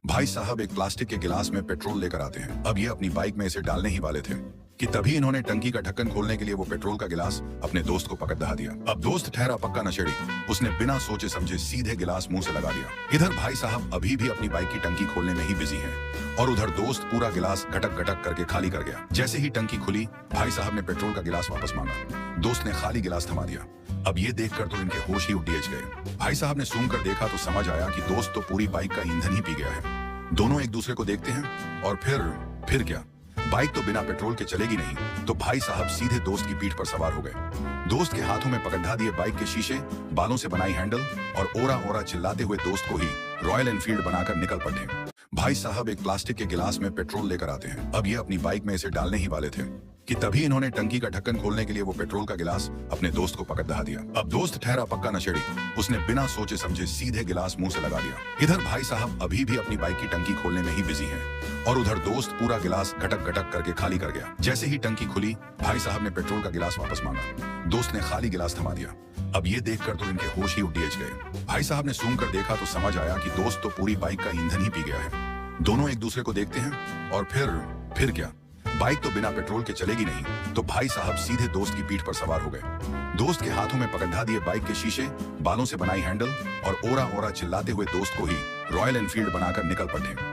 भाई साहब एक प्लास्टिक के गिलास में पेट्रोल लेकर आते हैं। अब ये अपनी बाइक में इसे डालने ही वाले थे कि तभी इन्होंने टंकी का ढक्कन खोलने के लिए वो पेट्रोल का गिलास अपने दोस्त को पकड़ दहा दिया। अब दोस्त ठहरा पक्का नशेड़ी, उसने बिना सोचे समझे सीधे गिलास मुंह से लगा दिया। इधर भाई साहब अभी भी अपनी बाइक की टंकी खोलने में ही बिजी हैं और उधर दोस्त पूरा गिलास घटक घटक करके खाली कर गया। जैसे ही टंकी खुली, भाई साहब ने पेट्रोल का गिलास वापस मांगा। दोस्त ने खाली गिलास थमा दिया। अब ये देखकर तो इनके होश ही उड़ गए। भाई साहब ने सूंघ कर देखा तो समझ आया कि दोस्त तो पूरी बाइक का ईंधन ही पी गया है। दोनों एक दूसरे को देखते हैं और फिर क्या, बाइक तो बिना पेट्रोल के चलेगी नहीं। तो भाई साहब सीधे दोस्त की पीठ पर सवार हो गए। दोस्त के हाथों में पकड़ा दिए बाइक के शीशे, बालों से बनाई हैंडल और ओरा ओरा चिल्लाते हुए दोस्त को ही रॉयल एनफील्ड बनाकर निकल पड़े। भाई साहब एक प्लास्टिक के गिलास में पेट्रोल लेकर आते हैं। अब ये अपनी बाइक में इसे डालने ही वाले थे कि तभी इन्होंने टंकी का ढक्कन खोलने के लिए वो पेट्रोल का गिलास अपने दोस्त को पकड़ दहा दिया। अब दोस्त ठहरा पक्का नशेड़ी, उसने बिना सोचे समझे सीधे गिलास मुंह से लगा दिया। इधर भाई साहब अभी भी अपनी बाइक की टंकी खोलने में ही बिजी हैं और उधर दोस्त पूरा गिलास घटक घटक करके खाली कर गया। जैसे ही टंकी खुली, भाई साहब ने पेट्रोल का गिलास वापस मांगा। दोस्त ने खाली गिलास थमा दिया। अब ये देखकर तो इनके होश ही उड़ गए। भाई साहब ने सूंघ कर देखा तो समझ आया कि दोस्त तो पूरी बाइक का ईंधन ही पी गया है। दोनों एक दूसरे को देखते हैं और फिर क्या, बाइक तो बिना पेट्रोल के चलेगी नहीं। तो भाई साहब सीधे दोस्त की पीठ पर सवार हो गए। दोस्त के हाथों में पकड़ा दिए बाइक के शीशे, बालों से बनाई हैंडल और ओरा ओरा चिल्लाते हुए दोस्त को ही रॉयल एनफील्ड बनाकर निकल पड़े।